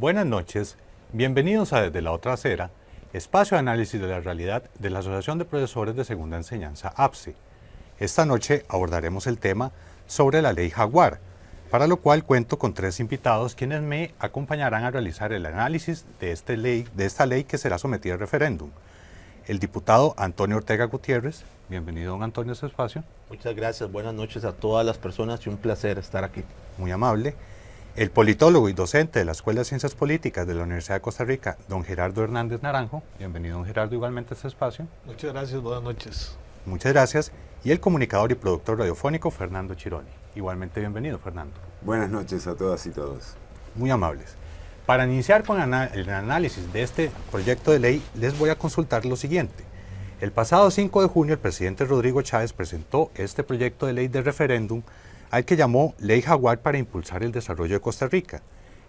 Buenas noches, bienvenidos a Desde la Otra Acera, espacio de análisis de la realidad de la Asociación de Profesores de Segunda Enseñanza, APSE. Esta noche abordaremos el tema sobre la Ley Jaguar, para lo cual cuento con 3 invitados quienes me acompañarán a realizar el análisis de esta ley que será sometida a referéndum. El diputado Antonio Ortega Gutiérrez, bienvenido don Antonio a este espacio. Muchas gracias, buenas noches a todas las personas y un placer estar aquí. Muy amable. El politólogo y docente de la Escuela de Ciencias Políticas de la Universidad de Costa Rica, don Gerardo Hernández Naranjo. Bienvenido, don Gerardo, igualmente a este espacio. Muchas gracias, buenas noches. Muchas gracias. Y el comunicador y productor radiofónico, Fernando Chironi. Igualmente bienvenido, Fernando. Buenas noches a todas y todos. Muy amables. Para iniciar con el análisis de este proyecto de ley, les voy a consultar lo siguiente. El pasado 5 de junio, el presidente Rodrigo Chávez presentó este proyecto de ley de referéndum al que llamó Ley Jaguar para impulsar el desarrollo de Costa Rica.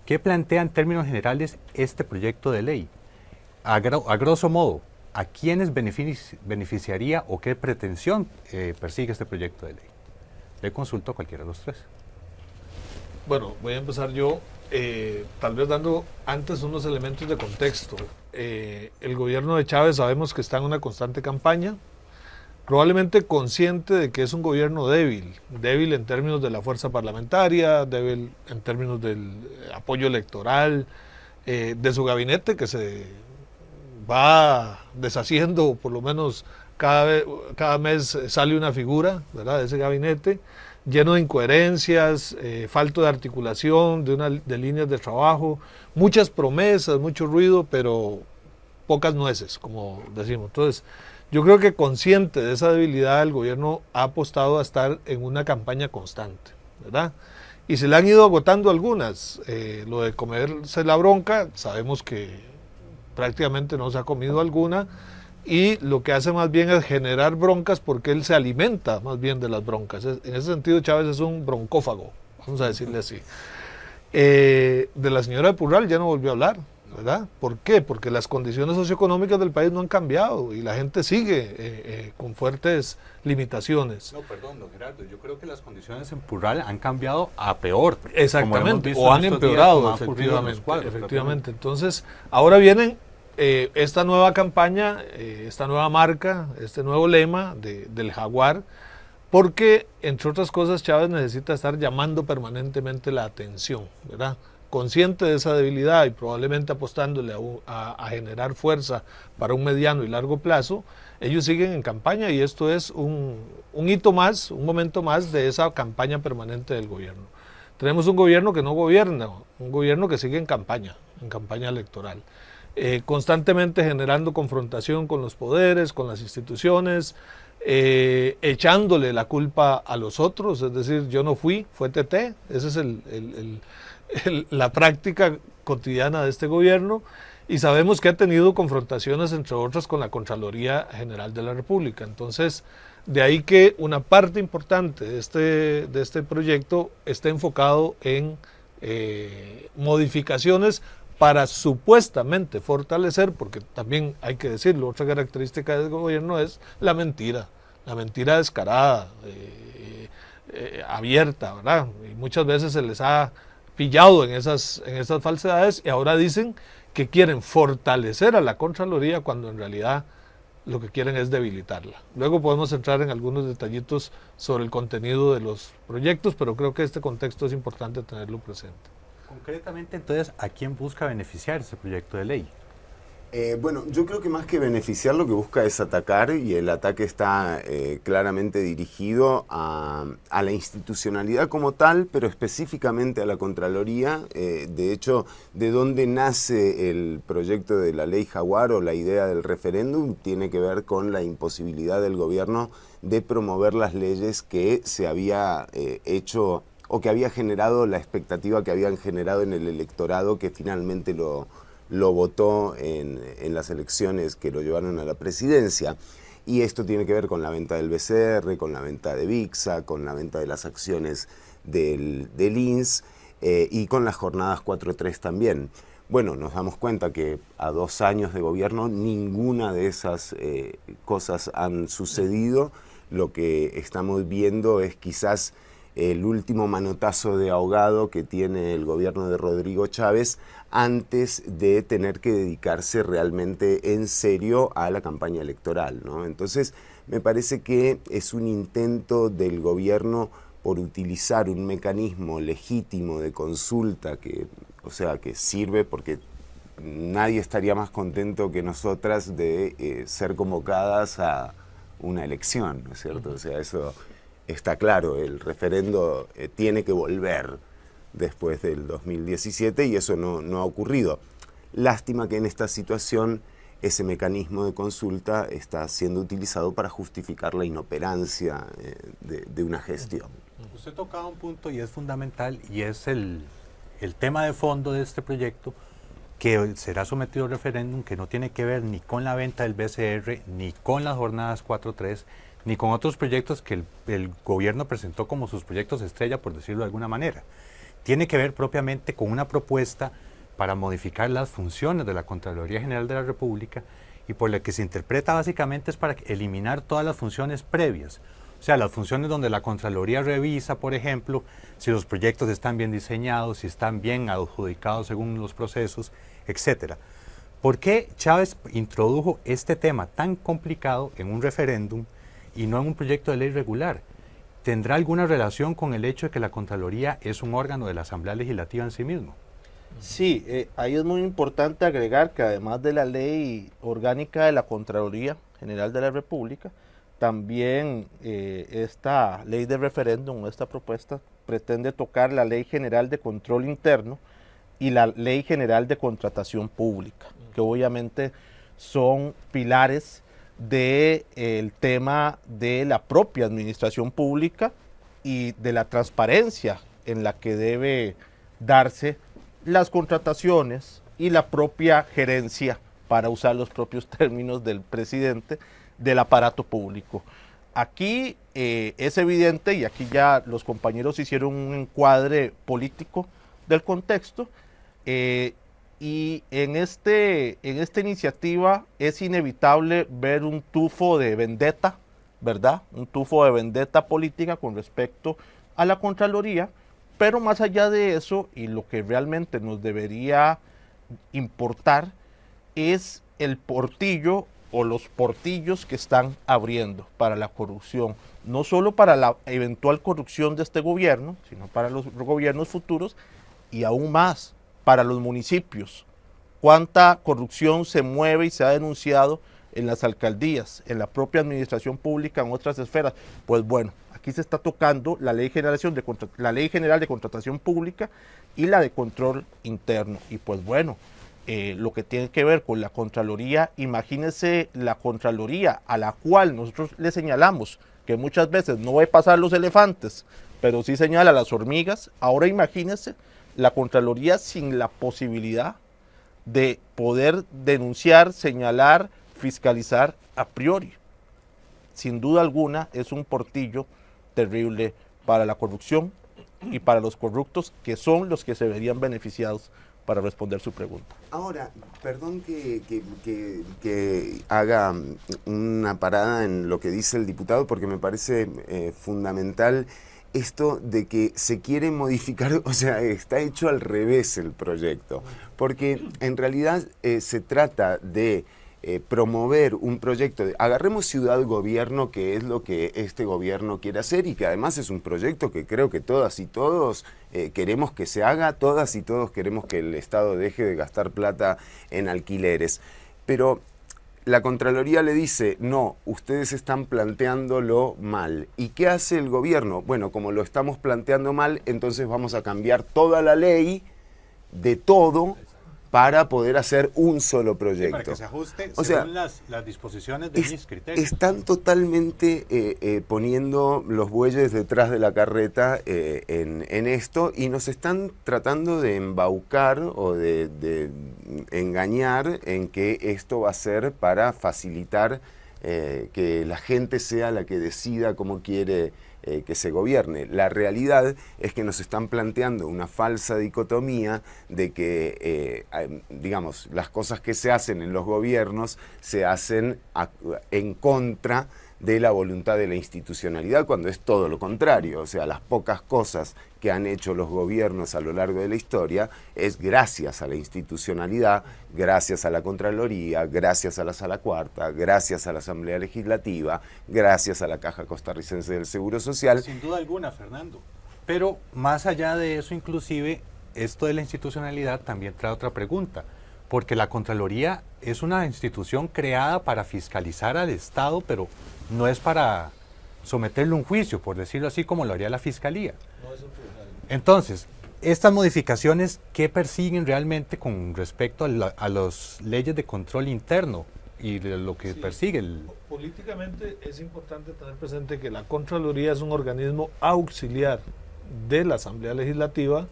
¿Qué plantea en términos generales este proyecto de ley? A grosso modo, ¿a quiénes beneficiaría o qué pretensión persigue este proyecto de ley? Le consulto a cualquiera de los 3. Bueno, voy a empezar yo, tal vez dando antes unos elementos de contexto. El gobierno de Chávez sabemos que está en una constante campaña, probablemente consciente de que es un gobierno débil en términos de la fuerza parlamentaria, débil en términos del apoyo electoral, de su gabinete que se va deshaciendo, por lo menos cada mes sale una figura, ¿verdad?, de ese gabinete, lleno de incoherencias, falto de articulación, de líneas de trabajo, muchas promesas, mucho ruido, pero pocas nueces, como decimos. Entonces, yo creo que consciente de esa debilidad, el gobierno ha apostado a estar en una campaña constante, ¿verdad? Y se le han ido agotando algunas. Lo de comerse la bronca, sabemos que prácticamente no se ha comido alguna, y lo que hace más bien es generar broncas porque él se alimenta más bien de las broncas. En ese sentido, Chávez es un broncófago, vamos a decirle así. De la señora de Purral ya no volvió a hablar, ¿verdad? ¿Por qué? Porque las condiciones socioeconómicas del país no han cambiado y la gente sigue con fuertes limitaciones. No, perdón, don Gerardo, yo creo que las condiciones en Purral han cambiado a peor. Exactamente, o han empeorado, efectivamente. Entonces, ahora vienen esta nueva campaña, esta nueva marca, este nuevo lema del Jaguar, porque, entre otras cosas, Chávez necesita estar llamando permanentemente la atención, ¿verdad? Consciente de esa debilidad y probablemente apostándole a generar fuerza para un mediano y largo plazo, ellos siguen en campaña y esto es un hito más, un momento más de esa campaña permanente del gobierno. Tenemos un gobierno que no gobierna, un gobierno que sigue en campaña electoral, constantemente generando confrontación con los poderes, con las instituciones, echándole la culpa a los otros, es decir, yo no fui, fue TT, esa es la práctica cotidiana de este gobierno, y sabemos que ha tenido confrontaciones, entre otras, con la Contraloría General de la República. Entonces, de ahí que una parte importante de este proyecto esté enfocado en modificaciones para supuestamente fortalecer, porque también hay que decirlo, otra característica del gobierno es la mentira descarada, abierta, ¿verdad? Y muchas veces se les ha pillado en esas falsedades y ahora dicen que quieren fortalecer a la Contraloría cuando en realidad lo que quieren es debilitarla. Luego podemos entrar en algunos detallitos sobre el contenido de los proyectos, pero creo que este contexto es importante tenerlo presente. Concretamente, entonces, ¿a quién busca beneficiar este proyecto de ley? Bueno, yo creo que más que beneficiar lo que busca es atacar, y el ataque está claramente dirigido a la institucionalidad como tal, pero específicamente a la Contraloría. De hecho, de dónde nace el proyecto de la Ley Jaguar o la idea del referéndum tiene que ver con la imposibilidad del gobierno de promover las leyes que se había hecho o que había generado la expectativa que habían generado en el electorado que finalmente lo votó en las elecciones que lo llevaron a la presidencia. Y esto tiene que ver con la venta del BCR, con la venta de VIXA, con la venta de las acciones del INS y con las jornadas 4-3 también. Bueno, nos damos cuenta que a 2 años de gobierno ninguna de esas cosas han sucedido. Lo que estamos viendo es quizás el último manotazo de ahogado que tiene el gobierno de Rodrigo Chávez antes de tener que dedicarse realmente en serio a la campaña electoral, ¿no? Entonces, me parece que es un intento del gobierno por utilizar un mecanismo legítimo de consulta que sirve porque nadie estaría más contento que nosotras de ser convocadas a una elección, ¿no es cierto? O sea, eso está claro, el referendo tiene que volver después del 2017 y eso no ha ocurrido. Lástima que en esta situación ese mecanismo de consulta está siendo utilizado para justificar la inoperancia de una gestión. Usted tocaba un punto y es fundamental y es el tema de fondo de este proyecto que será sometido a referéndum, que no tiene que ver ni con la venta del BCR, ni con las jornadas 4.3, ni con otros proyectos que el gobierno presentó como sus proyectos estrella, por decirlo de alguna manera. Tiene que ver propiamente con una propuesta para modificar las funciones de la Contraloría General de la República y por la que se interpreta básicamente es para eliminar todas las funciones previas. O sea, las funciones donde la Contraloría revisa, por ejemplo, si los proyectos están bien diseñados, si están bien adjudicados según los procesos, etcétera. ¿Por qué Chávez introdujo este tema tan complicado en un referéndum y no en un proyecto de ley regular? ¿Tendrá alguna relación con el hecho de que la Contraloría es un órgano de la Asamblea Legislativa en sí mismo? Sí, ahí es muy importante agregar que además de la ley orgánica de la Contraloría General de la República, también esta ley de referéndum, esta propuesta, pretende tocar la Ley General de Control Interno y la Ley General de Contratación Pública, que obviamente son pilares del tema de la propia administración pública y de la transparencia en la que debe darse las contrataciones y la propia gerencia, para usar los propios términos del presidente, del aparato público. Aquí es evidente, y aquí ya los compañeros hicieron un encuadre político del contexto, y en esta iniciativa es inevitable ver un tufo de vendetta, ¿verdad? Un tufo de vendetta política con respecto a la Contraloría, pero más allá de eso, y lo que realmente nos debería importar, es el portillo o los portillos que están abriendo para la corrupción, no solo para la eventual corrupción de este gobierno, sino para los gobiernos futuros y aún más para los municipios. Cuánta corrupción se mueve y se ha denunciado en las alcaldías, en la propia administración pública, en otras esferas. Pues bueno, aquí se está tocando la Ley General de Contratación Pública y la de Control Interno. Y pues bueno, lo que tiene que ver con la Contraloría, imagínese la Contraloría a la cual nosotros le señalamos que muchas veces no ve pasar los elefantes, pero sí señala las hormigas. Ahora imagínese la Contraloría sin la posibilidad de poder denunciar, señalar, fiscalizar a priori. Sin duda alguna es un portillo terrible para la corrupción y para los corruptos, que son los que se verían beneficiados, para responder su pregunta. Ahora, perdón que haga una parada en lo que dice el diputado, porque me parece fundamental esto de que se quiere modificar, o sea, está hecho al revés el proyecto, porque en realidad se trata de promover un proyecto, agarremos ciudad-gobierno, que es lo que este gobierno quiere hacer y que además es un proyecto que creo que todas y todos queremos que se haga, todas y todos queremos que el Estado deje de gastar plata en alquileres, pero la Contraloría le dice, no, ustedes están planteándolo mal. ¿Y qué hace el gobierno? Bueno, como lo estamos planteando mal, entonces vamos a cambiar toda la ley de todo para poder hacer un solo proyecto. Sí, para que se ajuste o según las disposiciones de mis criterios. Están totalmente poniendo los bueyes detrás de la carreta en esto y nos están tratando de embaucar o de engañar en que esto va a ser para facilitar que la gente sea la que decida cómo quiere que se gobierne. La realidad es que nos están planteando una falsa dicotomía de que, digamos, las cosas que se hacen en los gobiernos se hacen en contra de la voluntad de la institucionalidad, cuando es todo lo contrario. O sea, las pocas cosas que han hecho los gobiernos a lo largo de la historia es gracias a la institucionalidad, gracias a la Contraloría, gracias a la Sala Cuarta, gracias a la Asamblea Legislativa, gracias a la Caja Costarricense del Seguro Social. Sin duda alguna, Fernando. Pero más allá de eso, inclusive, esto de la institucionalidad también trae otra pregunta, porque la Contraloría es una institución creada para fiscalizar al Estado, pero no es para someterle a un juicio, por decirlo así, como lo haría la Fiscalía. No es un tribunal. Entonces, estas modificaciones, ¿qué persiguen realmente con respecto a las leyes de control interno y de lo que persigue el... Políticamente es importante tener presente que la Contraloría es un organismo auxiliar de la Asamblea Legislativa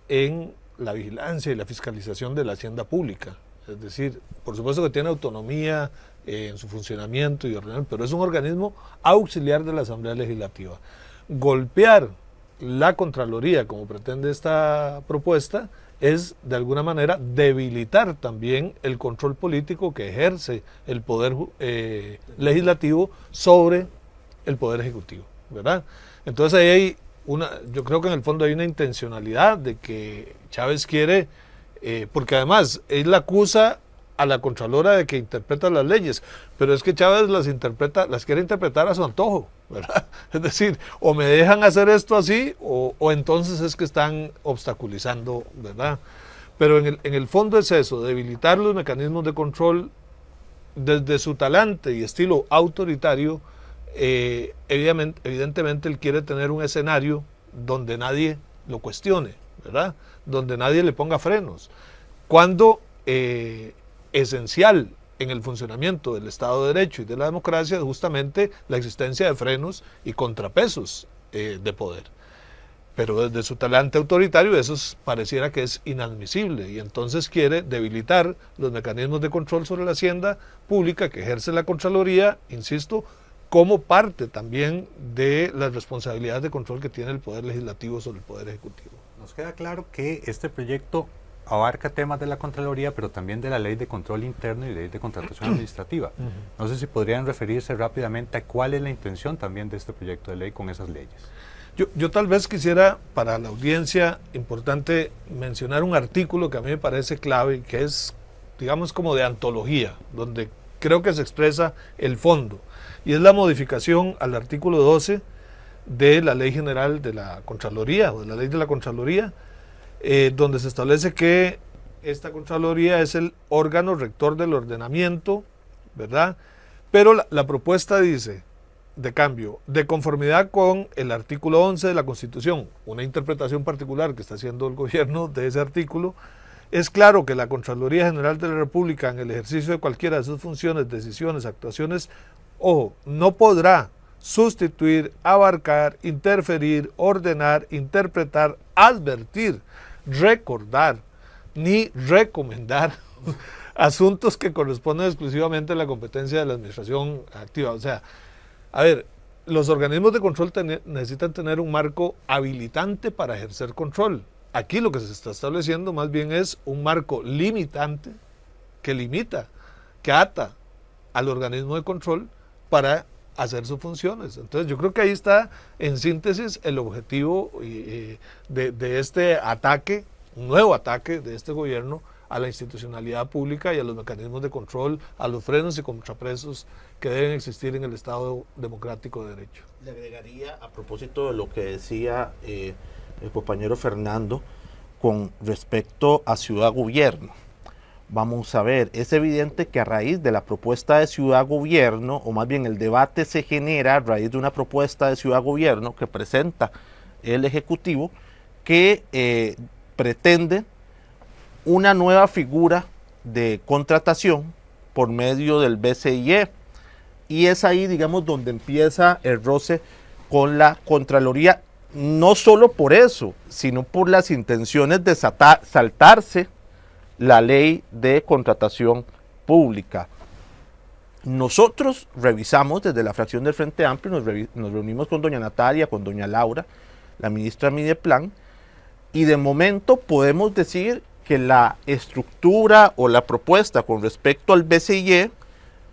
en la vigilancia y la fiscalización de la hacienda pública. Es decir, por supuesto que tiene autonomía en su funcionamiento y ordenamiento, pero es un organismo auxiliar de la Asamblea Legislativa. Golpear la Contraloría, como pretende esta propuesta, es de alguna manera debilitar también el control político que ejerce el Poder Legislativo sobre el Poder Ejecutivo, ¿verdad? Entonces ahí hay yo creo que en el fondo hay una intencionalidad de que Chávez quiere, porque además él la acusa a la Contralora de que interpreta las leyes, pero es que Chávez las quiere interpretar a su antojo, ¿verdad? Es decir, o me dejan hacer esto así, o entonces es que están obstaculizando, ¿verdad? Pero en el fondo es eso, debilitar los mecanismos de control desde su talante y estilo autoritario. Evidentemente él quiere tener un escenario donde nadie lo cuestione, ¿verdad? Donde nadie le ponga frenos. Cuando esencial en el funcionamiento del Estado de Derecho y de la democracia es justamente la existencia de frenos y contrapesos de poder. Pero desde su talante autoritario eso pareciera que es inadmisible y entonces quiere debilitar los mecanismos de control sobre la hacienda pública que ejerce la Contraloría, insisto, como parte también de las responsabilidades de control que tiene el Poder Legislativo sobre el Poder Ejecutivo. Nos queda claro que este proyecto abarca temas de la Contraloría, pero también de la Ley de Control Interno y Ley de Contratación Administrativa. No sé si podrían referirse rápidamente a cuál es la intención también de este proyecto de ley con esas leyes. Yo tal vez quisiera, para la audiencia, importante mencionar un artículo que a mí me parece clave, que es, digamos, como de antología, donde creo que se expresa el fondo. Y es la modificación al artículo 12 de la Ley General de la Contraloría, o de la Ley de la Contraloría, donde se establece que esta Contraloría es el órgano rector del ordenamiento, ¿verdad? Pero la propuesta dice, de cambio, de conformidad con el artículo 11 de la Constitución, una interpretación particular que está haciendo el gobierno de ese artículo, es claro que la Contraloría General de la República, en el ejercicio de cualquiera de sus funciones, decisiones, actuaciones, no podrá sustituir, abarcar, interferir, ordenar, interpretar, advertir, recordar, ni recomendar asuntos que corresponden exclusivamente a la competencia de la administración activa. O sea, a ver, los organismos de control necesitan tener un marco habilitante para ejercer control. Aquí lo que se está estableciendo más bien es un marco limitante que limita, que ata al organismo de control para hacer sus funciones. Entonces yo creo que ahí está en síntesis el objetivo de este ataque, un nuevo ataque de este gobierno a la institucionalidad pública y a los mecanismos de control, a los frenos y contrapesos que deben existir en el Estado democrático de derecho. Le agregaría a propósito de lo que decía el compañero Fernando con respecto a ciudad-gobierno. Vamos a ver, es evidente que a raíz de la propuesta de ciudad-gobierno, o más bien el debate se genera a raíz de una propuesta de ciudad-gobierno que presenta el Ejecutivo, que pretende una nueva figura de contratación por medio del BCIE, y es ahí, digamos, donde empieza el roce con la Contraloría, no solo por eso, sino por las intenciones de saltarse la ley de contratación pública. Nosotros revisamos desde la fracción del Frente Amplio, nos reunimos con doña Natalia, con doña Laura, la ministra Mideplan, y de momento podemos decir que la estructura o la propuesta con respecto al BCIE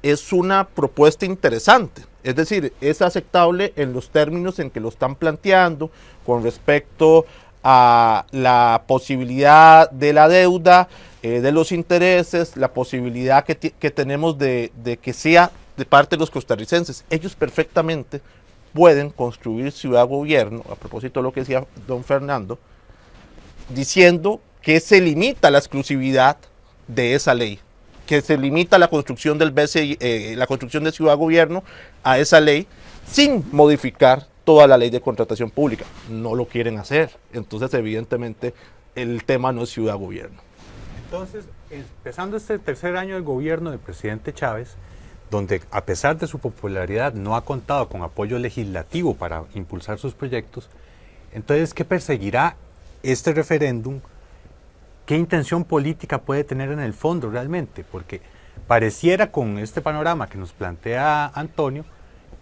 es una propuesta interesante. Es decir, es aceptable en los términos en que lo están planteando con respecto a la posibilidad de la deuda, de los intereses, la posibilidad que tenemos de que sea de parte de los costarricenses. Ellos perfectamente pueden construir ciudad-gobierno, a propósito de lo que decía don Fernando, diciendo que se limita la exclusividad de esa ley, que se limita la construcción del BCI, la construcción de ciudad-gobierno a esa ley, sin modificar toda la ley de contratación pública. No lo quieren hacer, entonces evidentemente el tema no es ciudad-gobierno. Entonces, empezando este tercer año del gobierno del presidente Chávez, donde a pesar de su popularidad no ha contado con apoyo legislativo para impulsar sus proyectos, entonces, ¿qué perseguirá este referéndum? ¿Qué intención política puede tener en el fondo realmente? Porque pareciera con este panorama que nos plantea Antonio,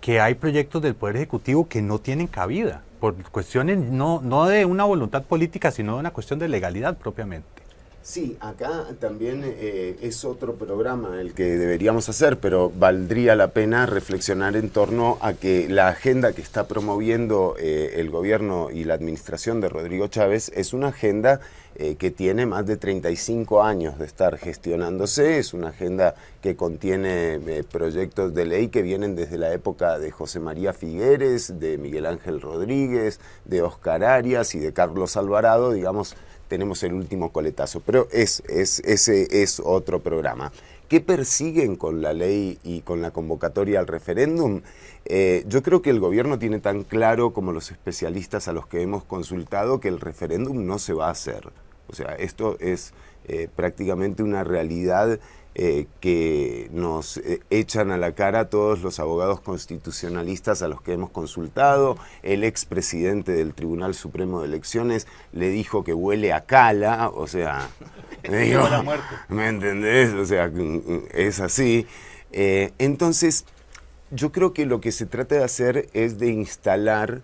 que hay proyectos del Poder Ejecutivo que no tienen cabida, por cuestiones no de una voluntad política, sino de una cuestión de legalidad propiamente. Sí, acá también es otro programa el que deberíamos hacer, pero valdría la pena reflexionar en torno a que la agenda que está promoviendo el gobierno y la administración de Rodrigo Chávez es una agenda que tiene más de 35 años de estar gestionándose, es una agenda que contiene proyectos de ley que vienen desde la época de José María Figueres, de Miguel Ángel Rodríguez, de Oscar Arias y de Carlos Alvarado, digamos. Tenemos el último coletazo, pero ese es otro programa. ¿Qué persiguen con la ley y con la convocatoria al referéndum? Yo creo que el gobierno tiene tan claro como los especialistas a los que hemos consultado que el referéndum no se va a hacer. O sea, esto es prácticamente una realidad que nos echan a la cara todos los abogados constitucionalistas a los que hemos consultado. El expresidente del Tribunal Supremo de Elecciones le dijo que huele a cala, o sea, digo, ¿me entendés? O sea, es así. Entonces, yo creo que lo que se trata de hacer es de instalar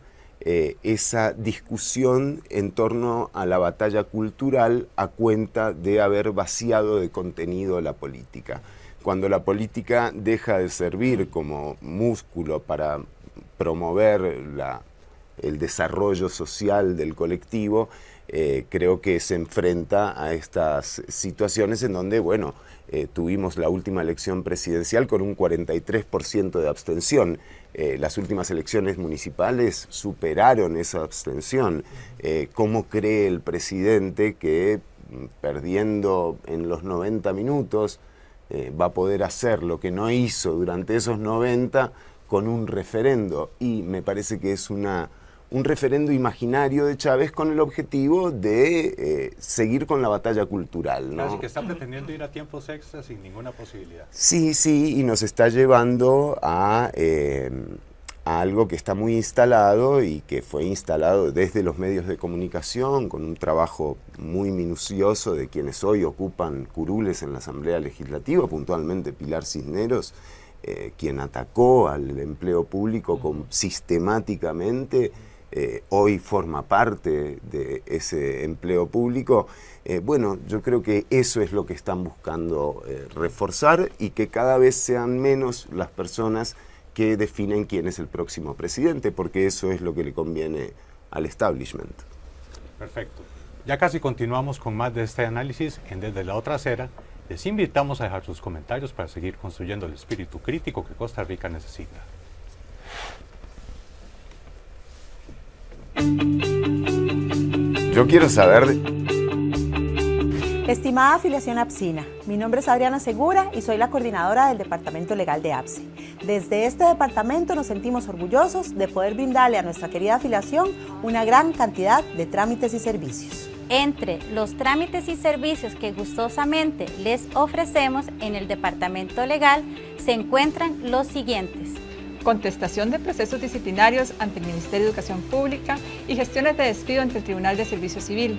esa discusión en torno a la batalla cultural a cuenta de haber vaciado de contenido la política. Cuando la política deja de servir como músculo para promover el desarrollo social del colectivo, creo que se enfrenta a estas situaciones en donde, bueno, tuvimos la última elección presidencial con un 43% de abstención. Las últimas elecciones municipales superaron esa abstención. ¿Cómo cree el presidente que perdiendo en los 90 minutos va a poder hacer lo que no hizo durante esos 90 con un referendo? Y me parece que es un referendo imaginario de Chávez con el objetivo de seguir con la batalla cultural, ¿no? Casi que está pretendiendo ir a tiempos extras sin ninguna posibilidad. Sí, y nos está llevando a algo que está muy instalado y que fue instalado desde los medios de comunicación con un trabajo muy minucioso de quienes hoy ocupan curules en la Asamblea Legislativa, puntualmente Pilar Cisneros, quien atacó al empleo público sistemáticamente. Hoy forma parte de ese empleo público. Bueno, yo creo que eso es lo que están buscando reforzar y que cada vez sean menos las personas que definen quién es el próximo presidente, porque eso es lo que le conviene al establishment. Perfecto. Ya casi continuamos con más de este análisis en Desde la Otra Acera. Les invitamos a dejar sus comentarios para seguir construyendo el espíritu crítico que Costa Rica necesita. Yo quiero saber... Estimada afiliación APSINA, mi nombre es Adriana Segura y soy la coordinadora del Departamento Legal de APSE. Desde este departamento nos sentimos orgullosos de poder brindarle a nuestra querida afiliación una gran cantidad de trámites y servicios. Entre los trámites y servicios que gustosamente les ofrecemos en el Departamento Legal se encuentran los siguientes: contestación de procesos disciplinarios ante el Ministerio de Educación Pública y gestiones de despido ante el Tribunal de Servicio Civil,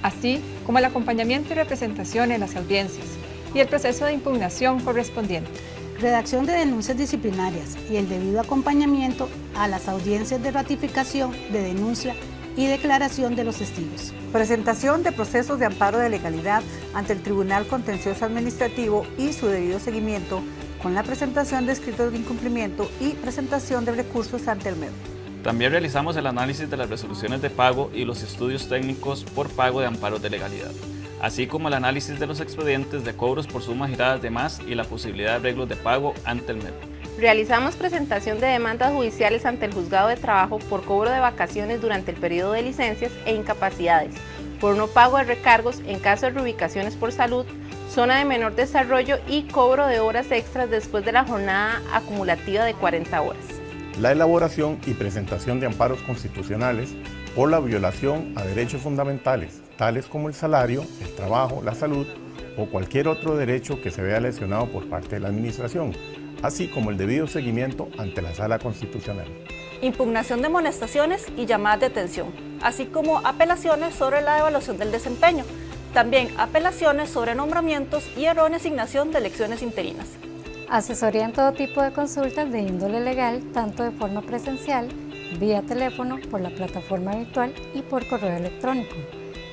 así como el acompañamiento y representación en las audiencias y el proceso de impugnación correspondiente. Redacción de denuncias disciplinarias y el debido acompañamiento a las audiencias de ratificación de denuncia y declaración de los testigos. Presentación de procesos de amparo de legalidad ante el Tribunal Contencioso Administrativo y su debido seguimiento con la presentación de escritos de incumplimiento y presentación de recursos ante el MEP. También realizamos el análisis de las resoluciones de pago y los estudios técnicos por pago de amparos de legalidad, así como el análisis de los expedientes de cobros por sumas giradas de más y la posibilidad de arreglos de pago ante el MEP. Realizamos presentación de demandas judiciales ante el Juzgado de Trabajo por cobro de vacaciones durante el periodo de licencias e incapacidades, por no pago de recargos en caso de reubicaciones por salud, zona de menor desarrollo y cobro de horas extras después de la jornada acumulativa de 40 horas. La elaboración y presentación de amparos constitucionales por la violación a derechos fundamentales, tales como el salario, el trabajo, la salud o cualquier otro derecho que se vea lesionado por parte de la Administración, así como el debido seguimiento ante la Sala Constitucional. Impugnación de amonestaciones y llamadas de atención, así como apelaciones sobre la evaluación del desempeño. También apelaciones sobre nombramientos y errónea asignación de elecciones interinas. Asesoría en todo tipo de consultas de índole legal, tanto de forma presencial, vía teléfono, por la plataforma virtual y por correo electrónico.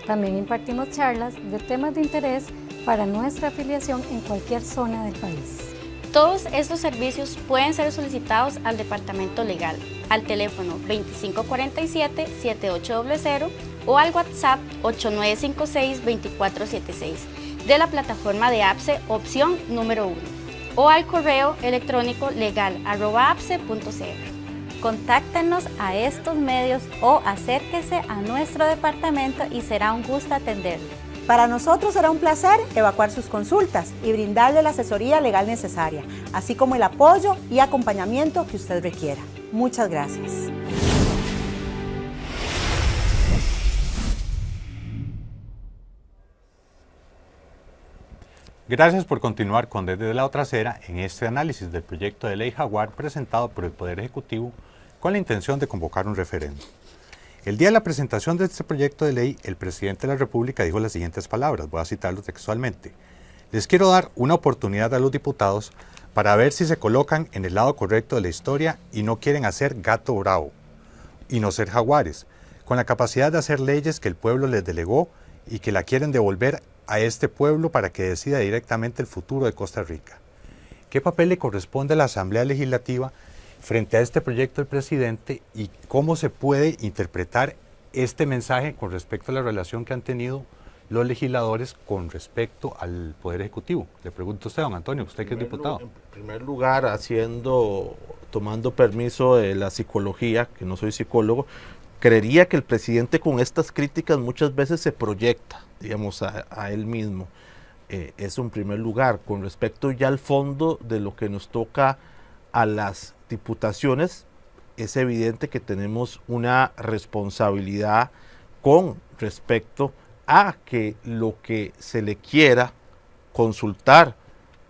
También impartimos charlas de temas de interés para nuestra afiliación en cualquier zona del país. Todos estos servicios pueden ser solicitados al Departamento Legal, al teléfono 2547-7800 o al WhatsApp 8956-2476 de la plataforma de APSE opción número 1 o al correo electrónico legal@apse.cr. Contáctenos a estos medios o acérquese a nuestro departamento y será un gusto atenderle. Para nosotros será un placer evacuar sus consultas y brindarle la asesoría legal necesaria, así como el apoyo y acompañamiento que usted requiera. Muchas gracias. Gracias por continuar con Desde la Otra Acera en este análisis del proyecto de ley Jaguar presentado por el Poder Ejecutivo con la intención de convocar un referéndum. El día de la presentación de este proyecto de ley, el presidente de la República dijo las siguientes palabras, voy a citarlo textualmente. Les quiero dar una oportunidad a los diputados para ver si se colocan en el lado correcto de la historia y no quieren hacer gato bravo y no ser jaguares, con la capacidad de hacer leyes que el pueblo les delegó y que la quieren devolver a este pueblo para que decida directamente el futuro de Costa Rica. ¿Qué papel le corresponde a la Asamblea Legislativa frente a este proyecto del presidente y cómo se puede interpretar este mensaje con respecto a la relación que han tenido los legisladores con respecto al Poder Ejecutivo? Le pregunto a usted, don Antonio, usted que es diputado. En primer lugar, tomando permiso de la psicología, que no soy psicólogo, creería que el presidente con estas críticas muchas veces se proyecta, digamos, a él mismo. Es un primer lugar. Con respecto ya al fondo de lo que nos toca a las diputaciones, es evidente que tenemos una responsabilidad con respecto a que lo que se le quiera consultar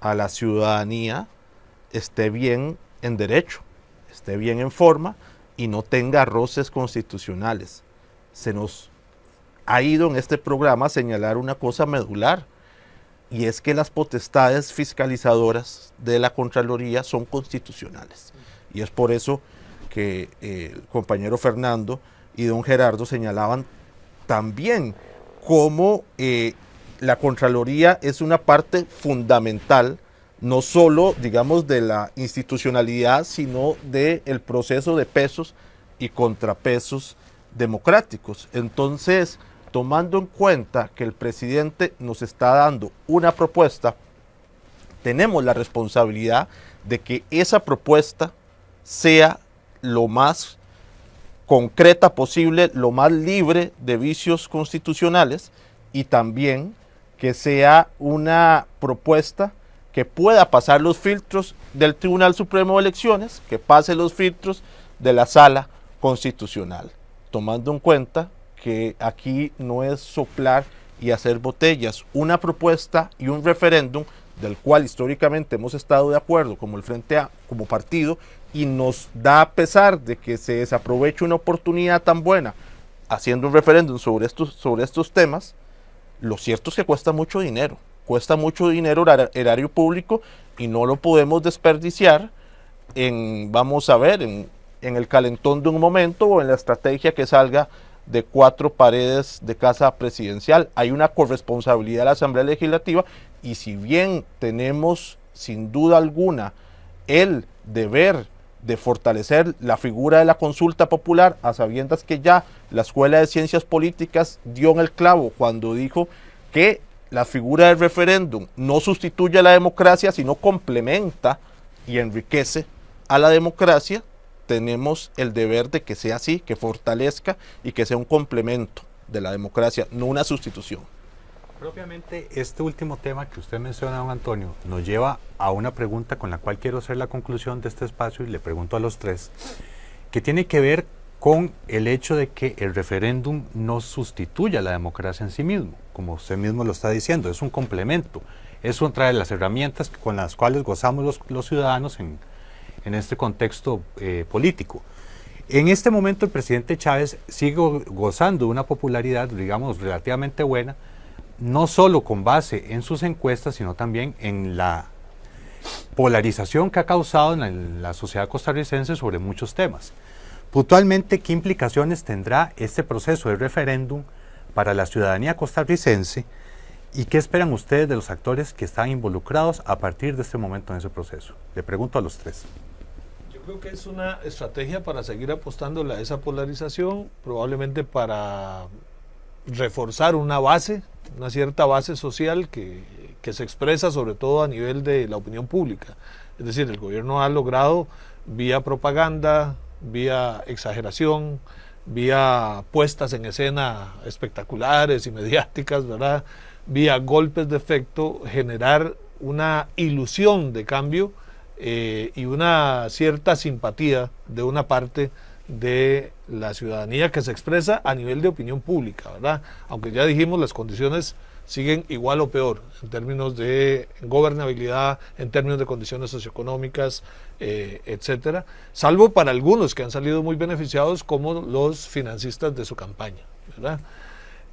a la ciudadanía esté bien en derecho, esté bien en forma y no tenga roces constitucionales. Se nos ha ido en este programa a señalar una cosa medular, y es que las potestades fiscalizadoras de la Contraloría son constitucionales. Y es por eso que el compañero Fernando y don Gerardo señalaban también cómo la Contraloría es una parte fundamental, no solo, digamos, de la institucionalidad, sino del proceso de pesos y contrapesos democráticos. Entonces, tomando en cuenta que el presidente nos está dando una propuesta, tenemos la responsabilidad de que esa propuesta sea lo más concreta posible, lo más libre de vicios constitucionales, y también que sea una propuesta que pueda pasar los filtros del Tribunal Supremo de Elecciones, que pase los filtros de la Sala Constitucional, tomando en cuenta que aquí no es soplar y hacer botellas. Una propuesta y un referéndum del cual históricamente hemos estado de acuerdo como el Frente A, como partido, y nos da pesar de que se desaproveche una oportunidad tan buena haciendo un referéndum sobre estos temas. Lo cierto es que cuesta mucho dinero erario público, y no lo podemos desperdiciar en el calentón de un momento o en la estrategia que salga de 4 paredes de casa presidencial. Hay una corresponsabilidad de la Asamblea Legislativa, y si bien tenemos sin duda alguna el deber de fortalecer la figura de la consulta popular, a sabiendas que ya la Escuela de Ciencias Políticas dio en el clavo cuando dijo que la figura del referéndum no sustituye a la democracia, sino complementa y enriquece a la democracia. Tenemos el deber de que sea así, que fortalezca y que sea un complemento de la democracia, no una sustitución. Propiamente este último tema que usted menciona, don Antonio, nos lleva a una pregunta con la cual quiero hacer la conclusión de este espacio y le pregunto a los tres, que tiene que ver con el hecho de que el referéndum no sustituye a la democracia en sí mismo, como usted mismo lo está diciendo, es un complemento, es otra de las herramientas con las cuales gozamos los ciudadanos en este contexto político. En este momento el presidente Chávez sigue gozando de una popularidad, digamos, relativamente buena, no solo con base en sus encuestas, sino también en la polarización que ha causado en la sociedad costarricense sobre muchos temas. Puntualmente, ¿qué implicaciones tendrá este proceso de referéndum para la ciudadanía costarricense y qué esperan ustedes de los actores que están involucrados a partir de este momento en ese proceso? Le pregunto a los tres. Yo creo que es una estrategia para seguir apostándole a esa polarización, probablemente para reforzar una cierta base social que se expresa sobre todo a nivel de la opinión pública. Es decir, el gobierno ha logrado vía propaganda, vía exageración, vía puestas en escena espectaculares y mediáticas, ¿verdad?, vía golpes de efecto, generar una ilusión de cambio y una cierta simpatía de una parte de la ciudadanía que se expresa a nivel de opinión pública, ¿verdad? Aunque ya dijimos, las condiciones siguen igual o peor en términos de gobernabilidad, en términos de condiciones socioeconómicas, etcétera, salvo para algunos que han salido muy beneficiados, como los financistas de su campaña, ¿verdad?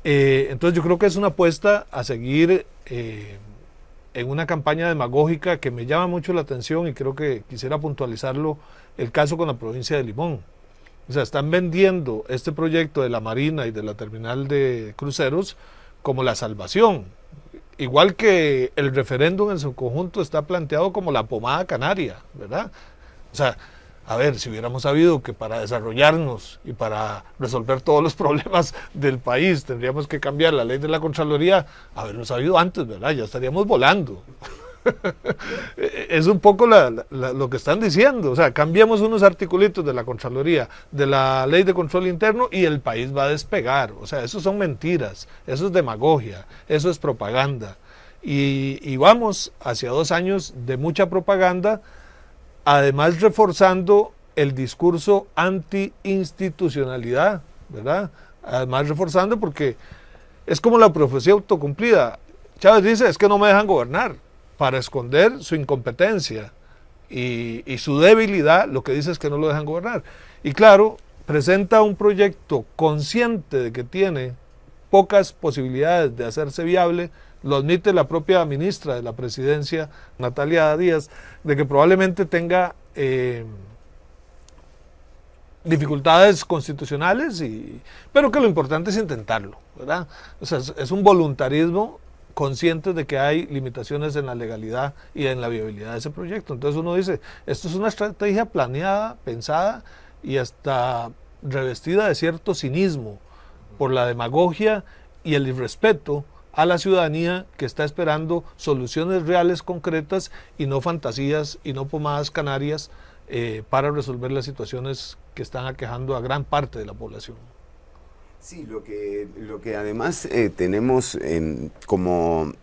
Entonces yo creo que es una apuesta a seguir en una campaña demagógica que me llama mucho la atención, y creo que quisiera puntualizarlo, el caso con la provincia de Limón. O sea, están vendiendo este proyecto de la Marina y de la terminal de cruceros como la salvación, igual que el referéndum en su conjunto está planteado como la pomada canaria, ¿verdad? O sea, a ver, si hubiéramos sabido que para desarrollarnos y para resolver todos los problemas del país tendríamos que cambiar la ley de la Contraloría, haberlo sabido antes, ¿verdad? Ya estaríamos volando. Es un poco lo que están diciendo, o sea, cambiamos unos articulitos de la Contraloría, de la Ley de Control Interno, y el país va a despegar. O sea, eso son mentiras, eso es demagogia, eso es propaganda, y vamos hacia 2 años de mucha propaganda, además reforzando el discurso anti-institucionalidad, ¿verdad? Además reforzando, porque es como la profecía autocumplida. Chávez dice, es que no me dejan gobernar, para esconder su incompetencia y su debilidad. Lo que dice es que no lo dejan gobernar. Y claro, presenta un proyecto consciente de que tiene pocas posibilidades de hacerse viable. Lo admite la propia ministra de la Presidencia, Natalia Díaz, de que probablemente tenga dificultades constitucionales, pero que lo importante es intentarlo, ¿verdad? O sea, es un voluntarismo conscientes de que hay limitaciones en la legalidad y en la viabilidad de ese proyecto. Entonces uno dice, esto es una estrategia planeada, pensada y hasta revestida de cierto cinismo por la demagogia y el irrespeto a la ciudadanía que está esperando soluciones reales, concretas, y no fantasías y no pomadas canarias para resolver las situaciones que están aquejando a gran parte de la población. Sí, lo que además tenemos como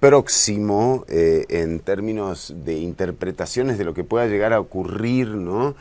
próximo en términos de interpretaciones de lo que pueda llegar a ocurrir, ¿no?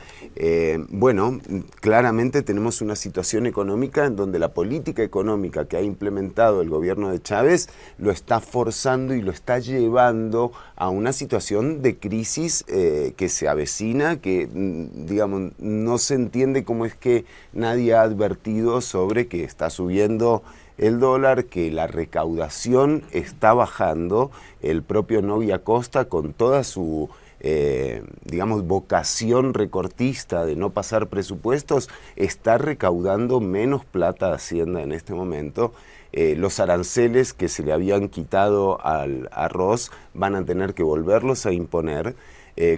Bueno, claramente tenemos una situación económica en donde la política económica que ha implementado el gobierno de Chávez lo está forzando y lo está llevando a una situación de crisis que se avecina, que digamos no se entiende cómo es que nadie ha advertido sobre que está subiendo el dólar, que la recaudación está bajando. El propio Novi Acosta, con toda su digamos, vocación recortista de no pasar presupuestos, está recaudando menos plata a Hacienda en este momento. Los aranceles que se le habían quitado al arroz van a tener que volverlos a imponer,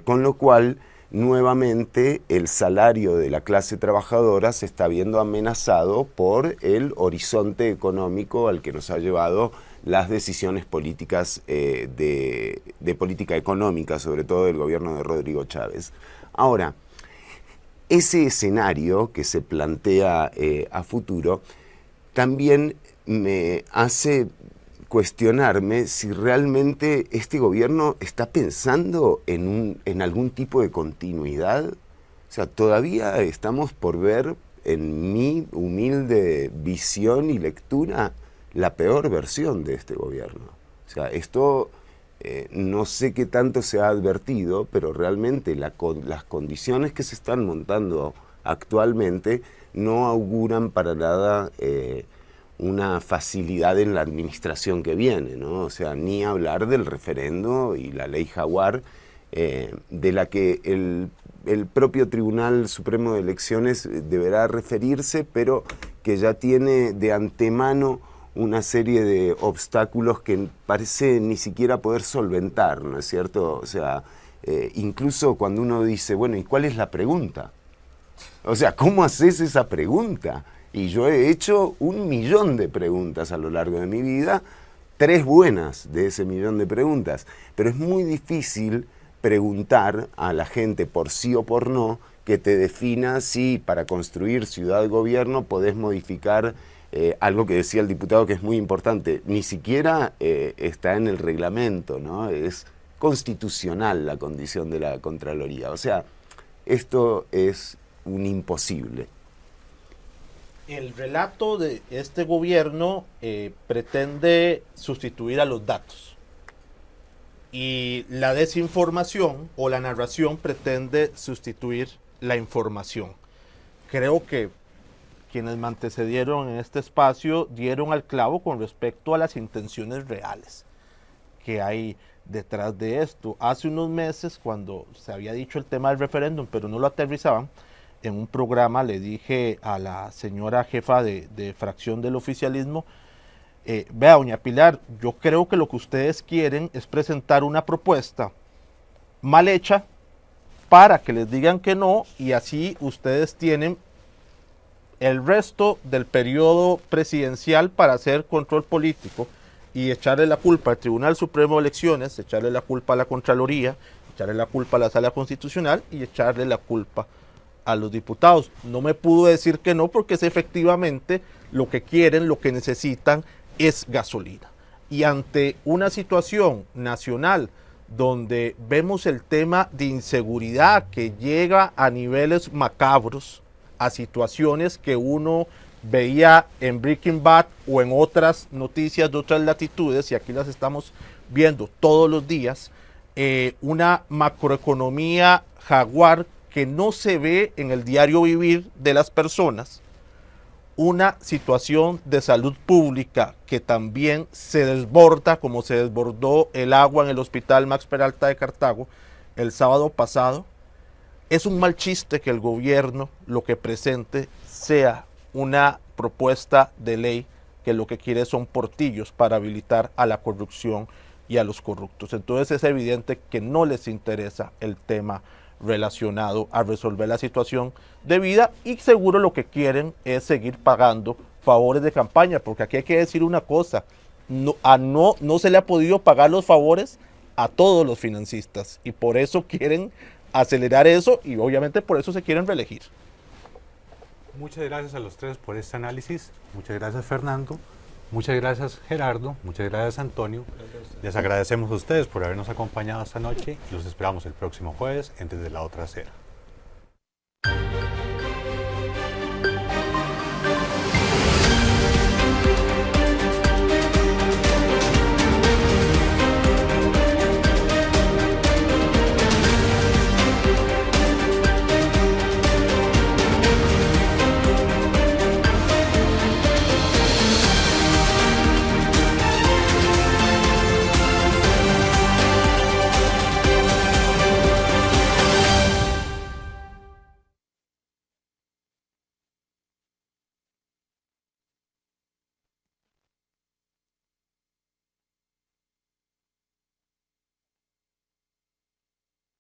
con lo cual nuevamente el salario de la clase trabajadora se está viendo amenazado por el horizonte económico al que nos ha llevado las decisiones políticas de política económica, sobre todo del gobierno de Rodrigo Chávez. Ahora, ese escenario que se plantea a futuro también me hace cuestionarme si realmente este gobierno está pensando en algún tipo de continuidad. O sea, todavía estamos por ver, en mi humilde visión y lectura, la peor versión de este gobierno. O sea, esto no sé qué tanto se ha advertido, pero realmente las condiciones que se están montando actualmente no auguran para nada una facilidad en la administración que viene, ¿no? O sea, ni hablar del referendo y la ley Jaguar, de la que el propio Tribunal Supremo de Elecciones deberá referirse, pero que ya tiene de antemano una serie de obstáculos que parece ni siquiera poder solventar, ¿no es cierto? O sea, incluso cuando uno dice, bueno, ¿y cuál es la pregunta? O sea, ¿cómo haces esa pregunta? Y yo he hecho 1.000.000 de preguntas a lo largo de mi vida, 3 buenas de ese 1.000.000 de preguntas, pero es muy difícil preguntar a la gente por sí o por no que te defina si para construir ciudad-gobierno podés modificar algo que decía el diputado que es muy importante, ni siquiera está en el reglamento, ¿no? Es constitucional la condición de la Contraloría. O sea, esto es un imposible. El relato de este gobierno pretende sustituir a los datos y la desinformación o la narración pretende sustituir la información. Creo que quienes me antecedieron en este espacio dieron al clavo con respecto a las intenciones reales que hay detrás de esto. Hace unos meses, cuando se había dicho el tema del referéndum, pero no lo aterrizaban, en un programa le dije a la señora jefa de fracción del oficialismo, vea, doña Pilar, yo creo que lo que ustedes quieren es presentar una propuesta mal hecha para que les digan que no, y así ustedes tienen el resto del periodo presidencial para hacer control político y echarle la culpa al Tribunal Supremo de Elecciones, echarle la culpa a la Contraloría, echarle la culpa a la Sala Constitucional y echarle la culpa a los diputados. No me pudo decir que no, porque es efectivamente lo que quieren, lo que necesitan es gasolina. Y ante una situación nacional donde vemos el tema de inseguridad que llega a niveles macabros, a situaciones que uno veía en Breaking Bad o en otras noticias de otras latitudes, y aquí las estamos viendo todos los días, una macroeconomía jaguar que no se ve en el diario vivir de las personas, una situación de salud pública que también se desborda, como se desbordó el agua en el Hospital Max Peralta de Cartago el sábado pasado. Es un mal chiste que el gobierno lo que presente sea una propuesta de ley que lo que quiere son portillos para habilitar a la corrupción y a los corruptos. Entonces es evidente que no les interesa el tema relacionado a resolver la situación de vida, y seguro lo que quieren es seguir pagando favores de campaña, porque aquí hay que decir una cosa, no se le ha podido pagar los favores a todos los financistas, y por eso quieren acelerar eso, y obviamente por eso se quieren reelegir. Muchas gracias a los tres por este análisis. Muchas gracias, Fernando. Muchas gracias, Gerardo. Muchas gracias, Antonio. Les agradecemos a ustedes por habernos acompañado esta noche y los esperamos el próximo jueves en Desde la Otra Acera.